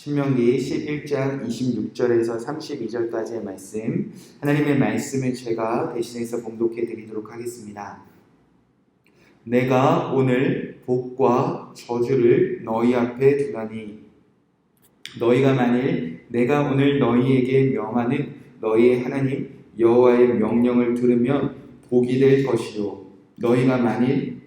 신명기 11장 26절에서 32절까지의 말씀, 하나님의 말씀을 제가 대신해서 봉독해 드리도록 하겠습니다. 내가 오늘 복과 저주를 너희 앞에 두나니 너희가 만일 내가 오늘 너희에게 명하는 너희의 하나님 여호와의 명령을 들으면 복이 될 것이요, 너희가 만일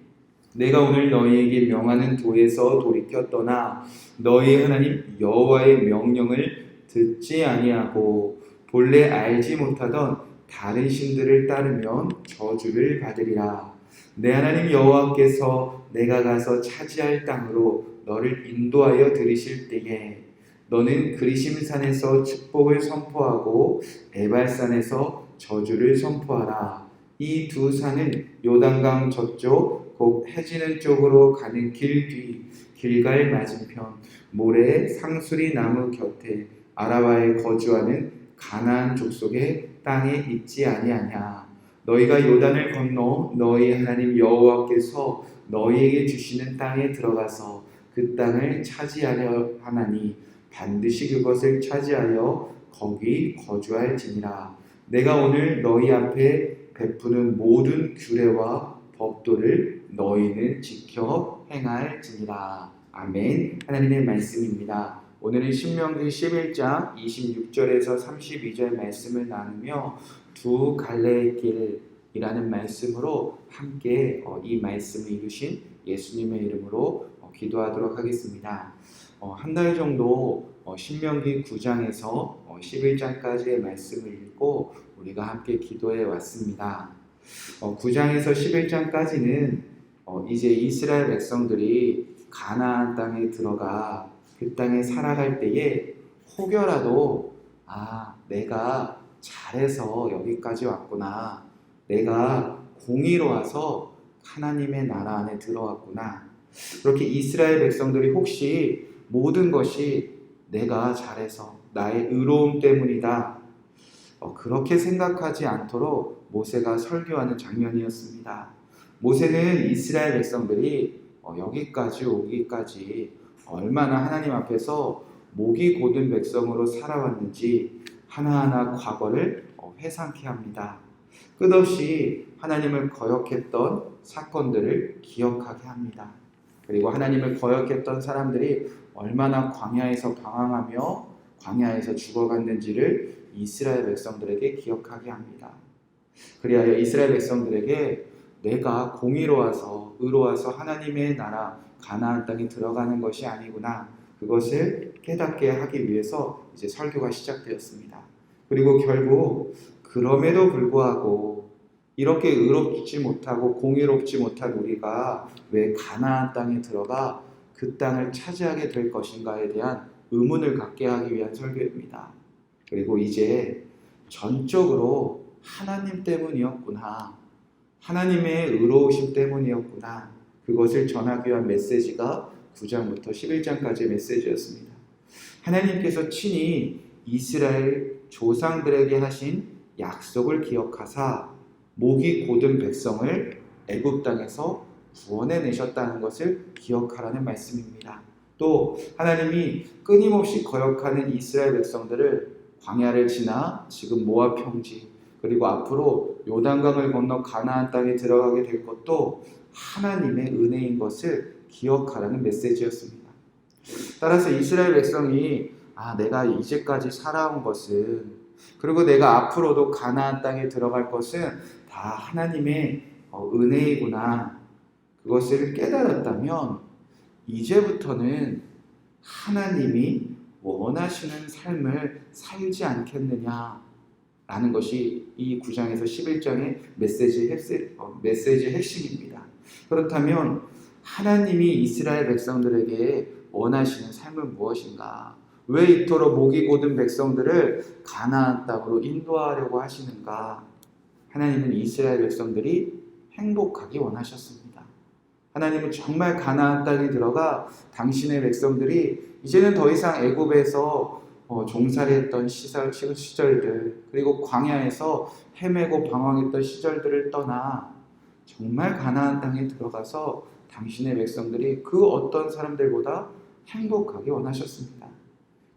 내가 오늘 너희에게 명하는 도에서 돌이켜 떠나 너희 하나님 여호와의 명령을 듣지 아니하고 본래 알지 못하던 다른 신들을 따르면 저주를 받으리라. 내 하나님 여호와께서 내가 가서 차지할 땅으로 너를 인도하여 들이실 때에 너는 그리심산에서 축복을 선포하고 에발산에서 저주를 선포하라. 이 두 산은 요단강 저쪽 곧 해지는 쪽으로 가는 길 뒤 길갈 맞은편 모래 상수리 나무 곁에 아라바에 거주하는 가나안 족속의 땅에 있지 아니하냐. 너희가 요단을 건너 너희 하나님 여호와께서 너희에게 주시는 땅에 들어가서 그 땅을 차지하려 하나니 반드시 그것을 차지하여 거기 거주할지니라. 내가 오늘 너희 앞에 베푸는 모든 규례와 법도를 너희는 지켜 행할지니라. 아멘. 하나님의 말씀입니다. 오늘은 신명기 11장 26절에서 32절 말씀을 나누며 두 갈래의 길이라는 말씀으로 함께 이 말씀을 이루신 예수님의 이름으로 기도하도록 하겠습니다. 한 달 정도 신명기 9장에서 11장까지의 말씀을 읽고 우리가 함께 기도해 왔습니다. 9장에서 11장까지는 이제 이스라엘 백성들이 가나안 땅에 들어가 그 땅에 살아갈 때에 혹여라도 내가 잘해서 여기까지 왔구나, 내가 공의로워서 하나님의 나라 안에 들어왔구나, 그렇게 이스라엘 백성들이 혹시 모든 것이 내가 잘해서 나의 의로움 때문이다, 그렇게 생각하지 않도록 모세가 설교하는 장면이었습니다. 모세는 이스라엘 백성들이 여기까지 오기까지 얼마나 하나님 앞에서 목이 곧은 백성으로 살아왔는지 하나하나 과거를 회상케 합니다. 끝없이 하나님을 거역했던 사건들을 기억하게 합니다. 그리고 하나님을 거역했던 사람들이 얼마나 광야에서 방황하며 광야에서 죽어갔는지를 이스라엘 백성들에게 기억하게 합니다. 그리하여 이스라엘 백성들에게 내가 공의로워서 의로워서 하나님의 나라 가나안 땅에 들어가는 것이 아니구나, 그것을 깨닫게 하기 위해서 이제 설교가 시작되었습니다. 그리고 결국 그럼에도 불구하고 이렇게 의롭지 못하고 공의롭지 못한 우리가 왜 가나안 땅에 들어가 그 땅을 차지하게 될 것인가에 대한 의문을 갖게 하기 위한 설교입니다. 그리고 이제 전적으로 하나님 때문이었구나, 하나님의 의로우심 때문이었구나, 그것을 전하기 위한 메시지가 9장부터 11장까지의 메시지였습니다. 하나님께서 친히 이스라엘 조상들에게 하신 약속을 기억하사 목이 곧은 백성을 애굽 땅에서 구원해내셨다는 것을 기억하라는 말씀입니다. 또 하나님이 끊임없이 거역하는 이스라엘 백성들을 광야를 지나 지금 모압 평지 그리고 앞으로 요단강을 건너 가나안 땅에 들어가게 될 것도 하나님의 은혜인 것을 기억하라는 메시지였습니다. 따라서 이스라엘 백성이 내가 이제까지 살아온 것은, 그리고 내가 앞으로도 가나안 땅에 들어갈 것은 다 하나님의 은혜이구나, 그것을 깨달았다면 이제부터는 하나님이 원하시는 삶을 살지 않겠느냐라는 것이 이 9장에서 11장의 메시지의 핵심입니다. 그렇다면 하나님이 이스라엘 백성들에게 원하시는 삶은 무엇인가? 왜 이토록 목이 곧은 백성들을 가나안 땅으로 인도하려고 하시는가? 하나님은 이스라엘 백성들이 행복하기 원하셨습니다. 하나님은 정말 가나안 땅에 들어가 당신의 백성들이 이제는 더 이상 애굽에서 종살이했던 시절들, 그리고 광야에서 헤매고 방황했던 시절들을 떠나 정말 가나안 땅에 들어가서 당신의 백성들이 그 어떤 사람들보다 행복하게 원하셨습니다.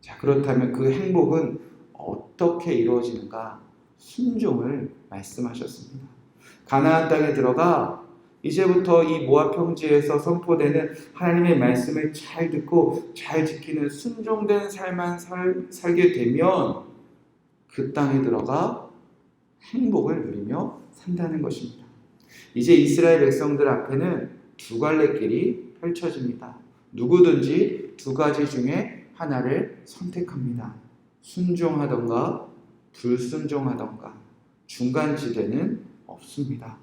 자, 그렇다면 그 행복은 어떻게 이루어지는가? 순종을 말씀하셨습니다. 가나안 땅에 들어가 이제부터 이 모압 평지에서 선포되는 하나님의 말씀을 잘 듣고 잘 지키는 순종된 삶만 살게 되면 그 땅에 들어가 행복을 누리며 산다는 것입니다. 이제 이스라엘 백성들 앞에는 두 갈래 길이 펼쳐집니다. 누구든지 두 가지 중에 하나를 선택합니다. 순종하던가 불순종하던가 중간지대는 없습니다.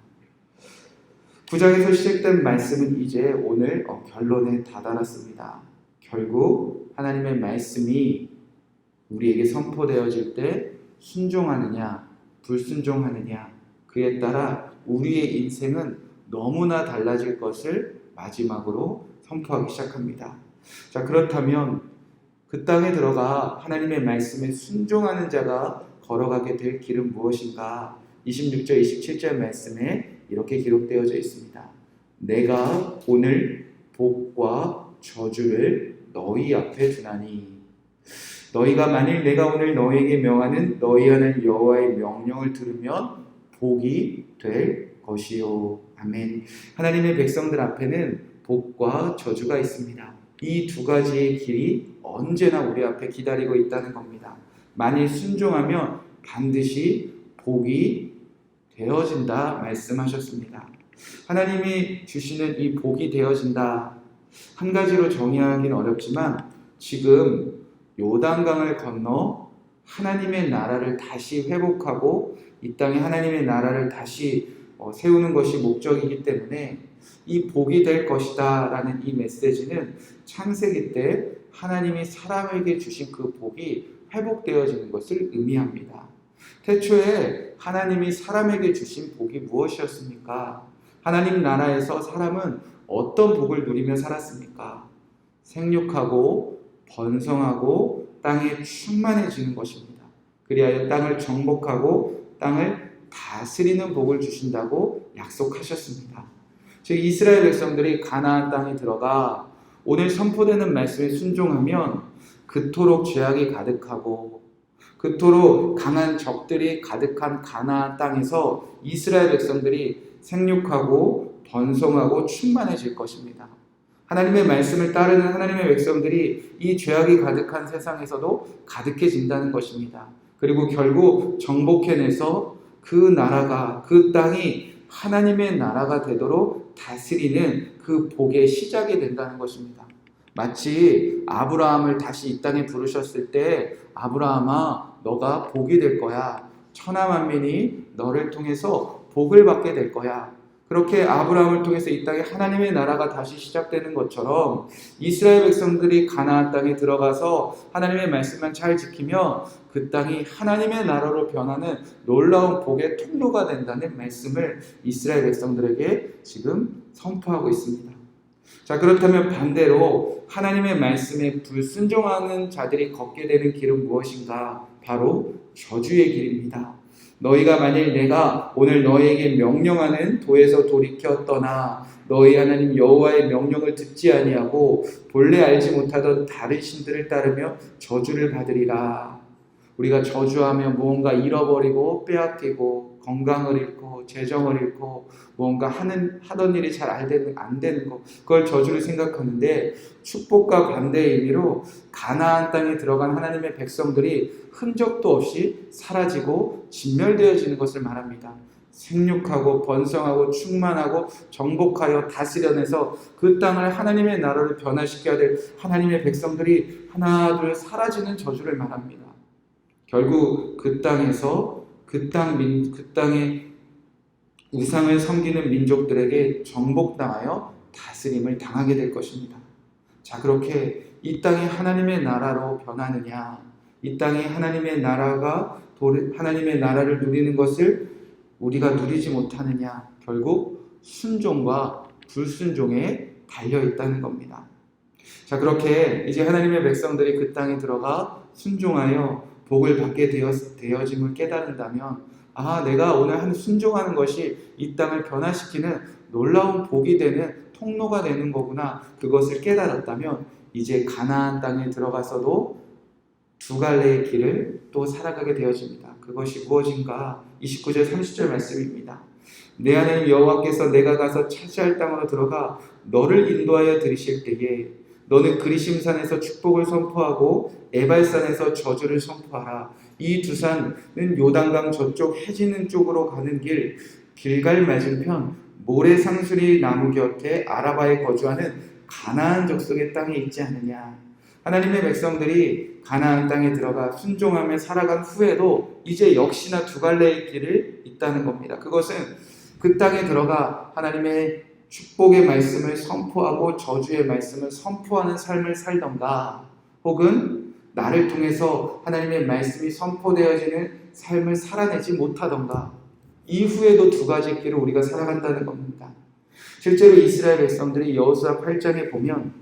9장에서 시작된 말씀은 이제 오늘 결론에 다다랐습니다. 결국 하나님의 말씀이 우리에게 선포되어질 때 순종하느냐 불순종하느냐 그에 따라 우리의 인생은 너무나 달라질 것을 마지막으로 선포하기 시작합니다. 자, 그렇다면 그 땅에 들어가 하나님의 말씀에 순종하는 자가 걸어가게 될 길은 무엇인가? 26절 27절 말씀에 이렇게 기록되어져 있습니다. 내가 오늘 복과 저주를 너희 앞에 두나니 너희가 만일 내가 오늘 너희에게 명하는 너희 하나님 여호와의 명령을 들으면 복이 될 것이요. 아멘. 하나님의 백성들 앞에는 복과 저주가 있습니다. 이 두 가지의 길이 언제나 우리 앞에 기다리고 있다는 겁니다. 만일 순종하면 반드시 복이 되어진다 말씀하셨습니다. 하나님이 주시는 이 복이 되어진다 한 가지로 정의하기는 어렵지만 지금 요단강을 건너 하나님의 나라를 다시 회복하고 이 땅에 하나님의 나라를 다시 세우는 것이 목적이기 때문에 이 복이 될 것이다 라는 이 메시지는 창세기 때 하나님이 사람에게 주신 그 복이 회복되어지는 것을 의미합니다. 태초에 하나님이 사람에게 주신 복이 무엇이었습니까? 하나님 나라에서 사람은 어떤 복을 누리며 살았습니까? 생육하고 번성하고 땅에 충만해지는 것입니다. 그리하여 땅을 정복하고 땅을 다스리는 복을 주신다고 약속하셨습니다. 즉 이스라엘 백성들이 가나안 땅에 들어가 오늘 선포되는 말씀에 순종하면 그토록 죄악이 가득하고 그토록 강한 적들이 가득한 가나안 땅에서 이스라엘 백성들이 생육하고 번성하고 충만해질 것입니다. 하나님의 말씀을 따르는 하나님의 백성들이 이 죄악이 가득한 세상에서도 가득해진다는 것입니다. 그리고 결국 정복해내서 그 나라가 그 땅이 하나님의 나라가 되도록 다스리는 그 복의 시작이 된다는 것입니다. 마치 아브라함을 다시 이 땅에 부르셨을 때 아브라함아 너가 복이 될 거야. 천하 만민이 너를 통해서 복을 받게 될 거야. 그렇게 아브라함을 통해서 이 땅에 하나님의 나라가 다시 시작되는 것처럼 이스라엘 백성들이 가나안 땅에 들어가서 하나님의 말씀만 잘 지키며 그 땅이 하나님의 나라로 변하는 놀라운 복의 통로가 된다는 말씀을 이스라엘 백성들에게 지금 선포하고 있습니다. 자, 그렇다면 반대로 하나님의 말씀에 불순종하는 자들이 걷게 되는 길은 무엇인가? 바로 저주의 길입니다. 너희가 만일 내가 오늘 너희에게 명령하는 도에서 돌이켜 떠나 너희 하나님 여호와의 명령을 듣지 아니하고 본래 알지 못하던 다른 신들을 따르며 저주를 받으리라. 우리가 저주하며 무언가 잃어버리고 빼앗기고 건강을 잃고 재정을 잃고 무언가 하던 일이 잘 안 되는 것, 그걸 저주를 생각하는데 축복과 반대의 의미로 가나안 땅에 들어간 하나님의 백성들이 흔적도 없이 사라지고 진멸되어지는 것을 말합니다. 생육하고 번성하고 충만하고 정복하여 다스려내서 그 땅을 하나님의 나라로 변화시켜야 될 하나님의 백성들이 하나 둘 사라지는 저주를 말합니다. 결국 그 땅에서 그 땅의 우상을 섬기는 민족들에게 정복당하여 다스림을 당하게 될 것입니다. 자, 그렇게 이 땅이 하나님의 나라로 변하느냐, 이 땅이 하나님의 나라를 누리는 것을 우리가 누리지 못하느냐, 결국 순종과 불순종에 달려있다는 겁니다. 자, 그렇게 이제 하나님의 백성들이 그 땅에 들어가 순종하여 복을 받게 되어짐을 깨달은다면 내가 오늘 순종하는 것이 이 땅을 변화시키는 놀라운 복이 되는 통로가 되는 거구나. 그것을 깨달았다면 이제 가나안 땅에 들어가서도 두 갈래의 길을 또 살아가게 되어집니다. 그것이 무엇인가? 29절 30절 말씀입니다. 내 하나님 여호와께서 내가 가서 차지할 땅으로 들어가 너를 인도하여 들이실 때에 너는 그리심산에서 축복을 선포하고 에발산에서 저주를 선포하라. 이 두 산은 요단강 저쪽 해지는 쪽으로 가는 길 길갈 맞은편 모래상수리 나무 곁에 아라바에 거주하는 가나안 족속의 땅에 있지 않느냐. 하나님의 백성들이 가나안 땅에 들어가 순종하며 살아간 후에도 이제 역시나 두 갈래의 길을 있다는 겁니다. 그것은 그 땅에 들어가 하나님의 축복의 말씀을 선포하고 저주의 말씀을 선포하는 삶을 살던가, 혹은 나를 통해서 하나님의 말씀이 선포되어지는 삶을 살아내지 못하던가, 이후에도 두 가지 길을 우리가 살아간다는 겁니다. 실제로 이스라엘 백성들이 여호수아 8장에 보면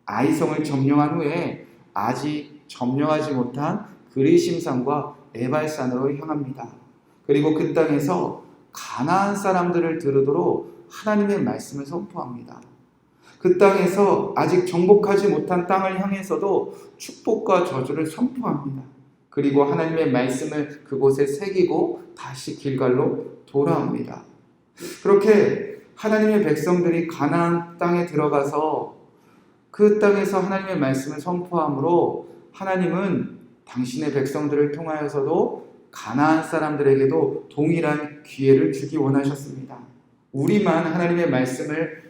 아이성을 점령한 후에 아직 점령하지 못한 그리심산과 에발산으로 향합니다. 그리고 그 땅에서 가나안 사람들을 들으도록 하나님의 말씀을 선포합니다. 그 땅에서 아직 정복하지 못한 땅을 향해서도 축복과 저주를 선포합니다. 그리고 하나님의 말씀을 그곳에 새기고 다시 길갈로 돌아옵니다. 그렇게 하나님의 백성들이 가나안 땅에 들어가서 그 땅에서 하나님의 말씀을 선포함으로 하나님은 당신의 백성들을 통하여서도 가나안 사람들에게도 동일한 기회를 주기 원하셨습니다. 우리만 하나님의 말씀을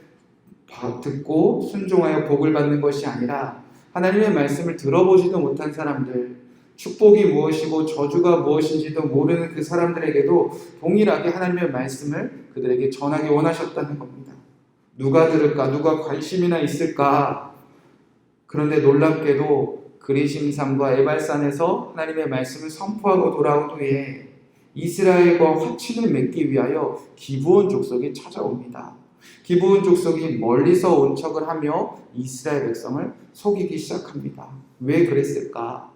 듣고 순종하여 복을 받는 것이 아니라 하나님의 말씀을 들어보지도 못한 사람들, 축복이 무엇이고 저주가 무엇인지도 모르는 그 사람들에게도 동일하게 하나님의 말씀을 그들에게 전하기 원하셨다는 겁니다. 누가 들을까? 누가 관심이나 있을까? 그런데 놀랍게도 그리심산과 에발산에서 하나님의 말씀을 선포하고 돌아온 후에 이스라엘과 화친을 맺기 위하여 기브온 족속이 찾아옵니다. 기브온 족속이 멀리서 온 척을 하며 이스라엘 백성을 속이기 시작합니다. 왜 그랬을까?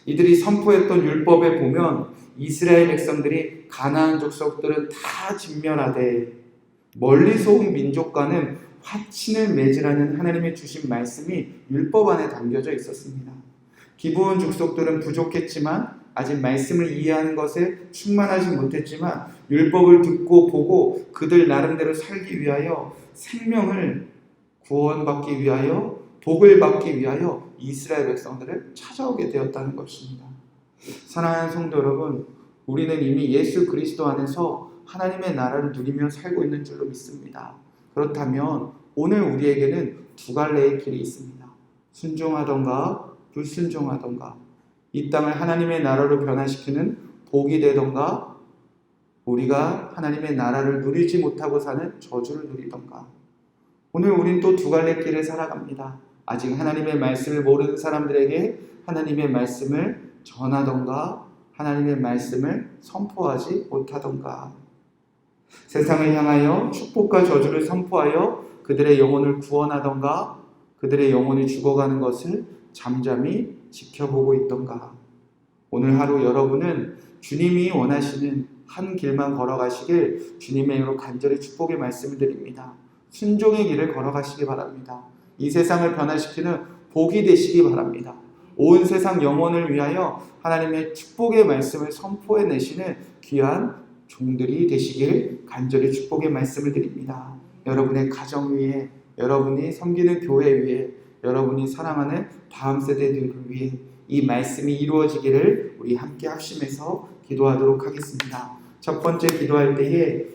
이들이 선포했던 율법에 보면 이스라엘 백성들이 가나안 족속들은 다 진멸하되 멀리서 온 민족과는 화친을 맺으라는 하나님의 주신 말씀이 율법 안에 담겨져 있었습니다. 기브온 족속들은 부족했지만 아직 말씀을 이해하는 것에 충만하지 못했지만 율법을 듣고 보고 그들 나름대로 살기 위하여 생명을 구원받기 위하여 복을 받기 위하여 이스라엘 백성들을 찾아오게 되었다는 것입니다. 사랑하는 성도 여러분, 우리는 이미 예수 그리스도 안에서 하나님의 나라를 누리며 살고 있는 줄로 믿습니다. 그렇다면 오늘 우리에게는 두 갈래의 길이 있습니다. 순종하던가 불순종하던가, 이 땅을 하나님의 나라로 변화시키는 복이 되던가, 우리가 하나님의 나라를 누리지 못하고 사는 저주를 누리던가. 오늘 우린 또 두 갈래 길을 살아갑니다. 아직 하나님의 말씀을 모르는 사람들에게 하나님의 말씀을 전하던가, 하나님의 말씀을 선포하지 못하던가, 세상을 향하여 축복과 저주를 선포하여 그들의 영혼을 구원하던가, 그들의 영혼이 죽어가는 것을 잠잠히 지켜보고 있던가. 오늘 하루 여러분은 주님이 원하시는 한 길만 걸어가시길 주님의 이름으로 간절히 축복의 말씀을 드립니다. 순종의 길을 걸어가시기 바랍니다. 이 세상을 변화시키는 복이 되시기 바랍니다. 온 세상 영혼을 위하여 하나님의 축복의 말씀을 선포해내시는 귀한 종들이 되시길 간절히 축복의 말씀을 드립니다. 여러분의 가정 위에, 여러분이 섬기는 교회 위에, 여러분이 사랑하는 다음 세대들을 위해 이 말씀이 이루어지기를 우리 함께 합심해서 기도하도록 하겠습니다. 첫 번째 기도할 때에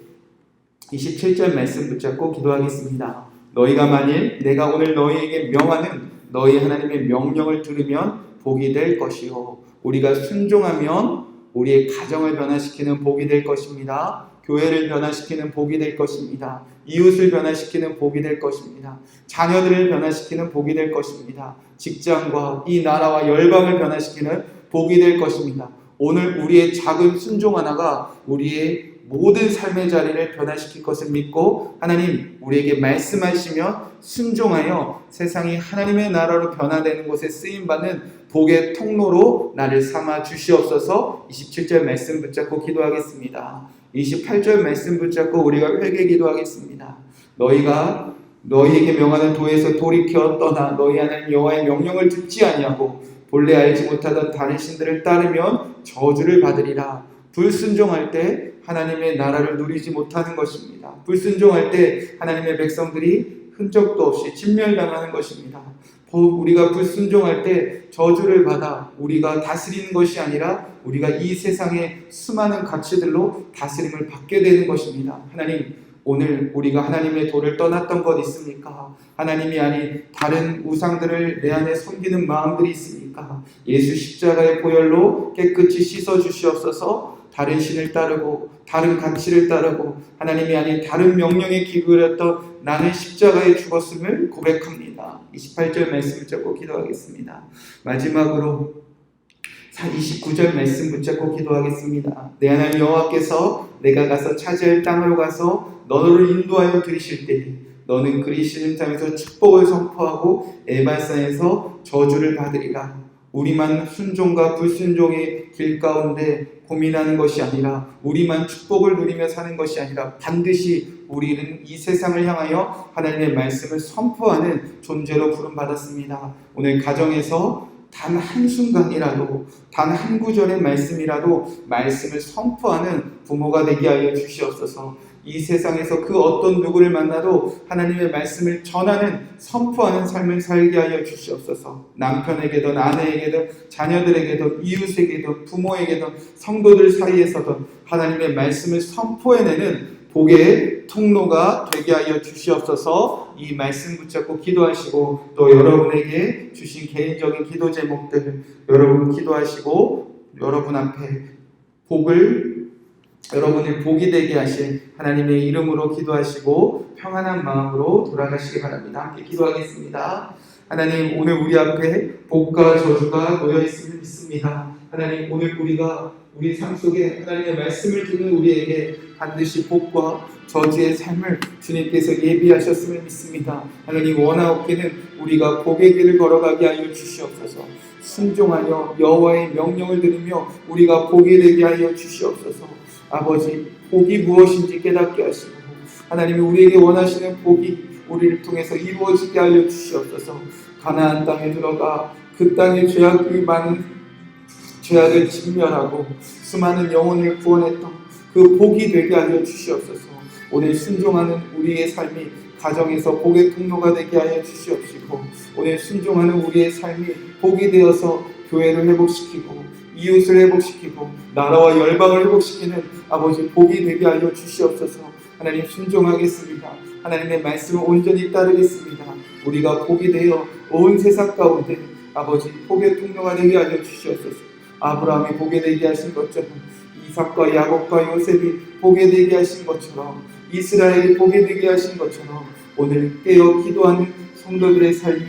27절 말씀 붙잡고 기도하겠습니다. 너희가 만일 내가 오늘 너희에게 명하는 너희 하나님의 명령을 들으면 복이 될 것이요, 우리가 순종하면 우리의 가정을 변화시키는 복이 될 것입니다. 교회를 변화시키는 복이 될 것입니다. 이웃을 변화시키는 복이 될 것입니다. 자녀들을 변화시키는 복이 될 것입니다. 직장과 이 나라와 열방을 변화시키는 복이 될 것입니다. 오늘 우리의 작은 순종 하나가 우리의 모든 삶의 자리를 변화시킬 것을 믿고 하나님 우리에게 말씀하시며 순종하여 세상이 하나님의 나라로 변화되는 곳에 쓰임받는 복의 통로로 나를 삼아 주시옵소서. 27절 말씀 붙잡고 기도하겠습니다. 28절 말씀 붙잡고 우리가 회개 기도하겠습니다. 너희가 너희에게 명하는 도에서 돌이켜 떠나 너희 하나님 여호와의 명령을 듣지 아니하고 본래 알지 못하던 다른 신들을 따르면 저주를 받으리라. 불순종할 때 하나님의 나라를 누리지 못하는 것입니다. 불순종할 때 하나님의 백성들이 흔적도 없이 진멸당하는 것입니다. 우리가 불순종할 때 저주를 받아 우리가 다스리는 것이 아니라 우리가 이 세상의 수많은 가치들로 다스림을 받게 되는 것입니다. 하나님, 오늘 우리가 하나님의 도를 떠났던 것 있습니까? 하나님이 아닌 다른 우상들을 내 안에 섬기는 마음들이 있습니까? 예수 십자가의 보혈로 깨끗이 씻어 주시옵소서. 다른 신을 따르고 다른 가치를 따르고 하나님이 아닌 다른 명령에 기울였던 나는 십자가에 죽었음을 고백합니다. 28절 말씀을 잡고 기도하겠습니다. 마지막으로 29절 말씀 붙잡고 기도하겠습니다. 내 하나님 여호와께서 내가 가서 차지할 땅으로 가서 너를 인도하여 들이실 때 너는 그리시는 땅에서 축복을 선포하고 에발산에서 저주를 받으리라. 우리만 순종과 불순종의 길 가운데 고민하는 것이 아니라 우리만 축복을 누리며 사는 것이 아니라 반드시 우리는 이 세상을 향하여 하나님의 말씀을 선포하는 존재로 부름받았습니다. 오늘 가정에서 단 한순간이라도 단 한 구절의 말씀이라도 말씀을 선포하는 부모가 되게 하여 주시옵소서. 이 세상에서 그 어떤 누구를 만나도 하나님의 말씀을 전하는 선포하는 삶을 살게 하여 주시옵소서. 남편에게든 아내에게든 자녀들에게든 이웃에게든 부모에게든 성도들 사이에서든 하나님의 말씀을 선포해내는 복의 통로가 되게 하여 주시옵소서. 이 말씀 붙잡고 기도하시고 또 여러분에게 주신 개인적인 기도 제목들 여러분 기도하시고 여러분 앞에 여러분의 복이 되게 하신 하나님의 이름으로 기도하시고 평안한 마음으로 돌아가시기 바랍니다. 함께 기도하겠습니다. 하나님, 오늘 우리 앞에 복과 저주가 놓여 있음을 믿습니다. 하나님, 오늘 우리 삶 속에 하나님의 말씀을 듣는 우리에게 반드시 복과 저주의 삶을 주님께서 예비하셨음을 믿습니다. 하나님, 원하옵기는 우리가 복의 길을 걸어가게 하여 주시옵소서. 순종하여 여호와의 명령을 들으며 우리가 복이 되게 하여 주시옵소서. 아버지, 복이 무엇인지 깨닫게 하시고 하나님이 우리에게 원하시는 복이 우리를 통해서 이루어지게 하여 주시옵소서. 가나안 땅에 들어가 그 땅의 죄악이 많은 죄악을 진멸하고 수많은 영혼을 구원했던 그 복이 되게 하여 주시옵소서. 오늘 순종하는 우리의 삶이 가정에서 복의 통로가 되게 하여 주시옵시고 오늘 순종하는 우리의 삶이 복이 되어서 교회를 회복시키고 이웃을 회복시키고 나라와 열방을 회복시키는 아버지 복이 되게 하여 주시옵소서. 하나님, 순종하겠습니다. 하나님의 말씀을 온전히 따르겠습니다. 우리가 복이 되어 온 세상 가운데 아버지 복의 통로가 되게 하여 주시옵소서. 아브라함이 복이 되게 하신 것처럼 이삭과 야곱과 요셉이 복이 되게 하신 것처럼 이스라엘이 복이 되게 하신 것처럼 오늘 깨어 기도하는 성도들의 삶이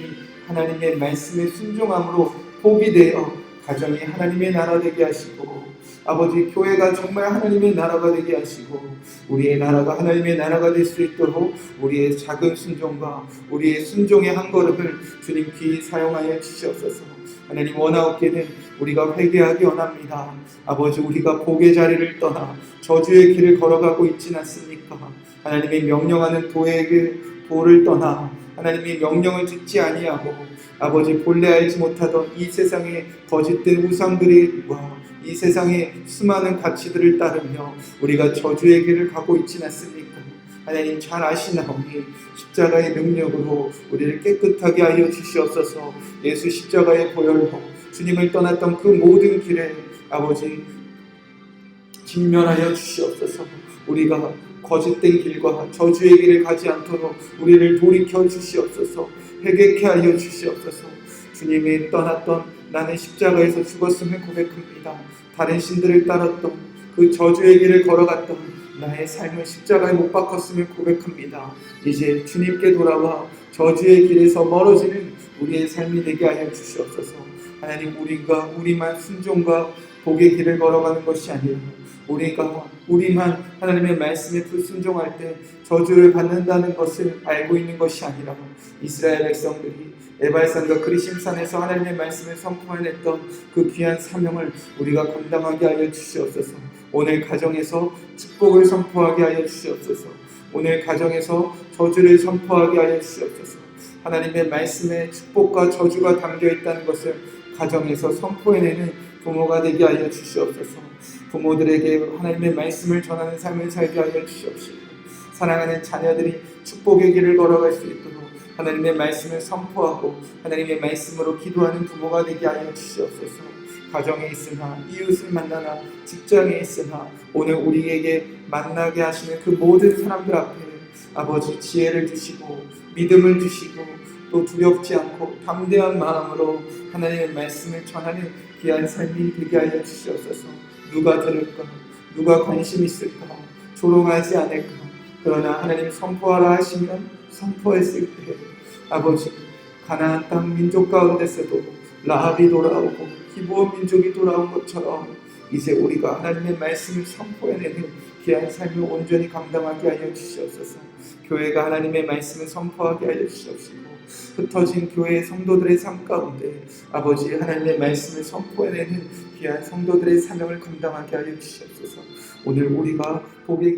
하나님의 말씀에 순종함으로 복이 되어 가정이 하나님의 나라 되게 하시고 아버지 교회가 정말 하나님의 나라가 되게 하시고 우리의 나라가 하나님의 나라가 될 수 있도록 우리의 작은 순종과 우리의 순종의 한 걸음을 주님 귀히 사용하여 주시옵소서. 하나님, 원하옵기는 우리가 회개하기 원합니다. 아버지, 우리가 복의 자리를 떠나 저주의 길을 걸어가고 있지는 않습니까? 하나님의 명령하는 도를 떠나 하나님의 명령을 듣지 아니하고 아버지 본래 알지 못하던 이 세상의 거짓된 우상들과 이 세상의 수많은 가치들을 따르며 우리가 저주의 길을 가고 있지는 않습니까? 하나님 잘 아시나오니 십자가의 능력으로 우리를 깨끗하게 하여 주시옵소서. 예수 십자가의 보혈로 주님을 떠났던 그 모든 길에 아버지 진멸하여 주시옵소서. 우리가 거짓된 길과 저주의 길을 가지 않도록 우리를 돌이켜 주시옵소서. 회개케 하여 주시옵소서. 주님이 떠났던 나는 십자가에서 죽었음을 고백합니다. 다른 신들을 따랐던 그 저주의 길을 걸어갔던 나의 삶을 십자가에 못 박았음을 고백합니다. 이제 주님께 돌아와 저주의 길에서 멀어지는 우리의 삶이 되게 하여 주시옵소서. 하나님, 우리만 순종과 복의 길을 걸어가는 것이 아니라 우리만 하나님의 말씀에 불순종할 때 저주를 받는다는 것을 알고 있는 것이 아니라 이스라엘 백성들이 에발산과 그리심산에서 하나님의 말씀을 선포해냈던 그 귀한 사명을 우리가 감당하게 하여 주시옵소서. 오늘 가정에서 축복을 선포하게 하여 주시옵소서. 오늘 가정에서 저주를 선포하게 하여 주시옵소서. 하나님의 말씀에 축복과 저주가 담겨 있다는 것을 가정에서 선포해내는 부모가 되게 하여 주시옵소서. 부모들에게 하나님의 말씀을 전하는 삶을 살게 하여 주시옵시고, 사랑하는 자녀들이 축복의 길을 걸어갈 수 있도록 하나님의 말씀을 선포하고 하나님의 말씀으로 기도하는 부모가 되게 하여 주시옵소서. 가정에 있으나 이웃을 만나나 직장에 있으나 오늘 우리에게 만나게 하시는 그 모든 사람들 앞에 아버지 지혜를 주시고 믿음을 주시고 또 두렵지 않고 담대한 마음으로 하나님의 말씀을 전하는 귀한 삶이 되게 하여 주시옵소서. 누가 들을까? 누가 관심 있을까? 조롱하지 않을까? 그러나 하나님 선포하라 하시면 선포했을 때 아버지 가나안 땅 민족 가운데서도 라합이 돌아오고 기브온 민족이 돌아온 것처럼 이제 우리가 하나님의 말씀을 선포해내는 귀한 삶을 온전히 감당하게 하여 주시옵소서. 교회가 하나님의 말씀을 선포하게 하여 주시옵시고 흩어진 교회의 성도들의 삶 가운데 아버지 하나님의 말씀을 선포해내는 귀한 성도들의 사명을 감당하게 하여 주시옵소서. 오늘 우리가 복의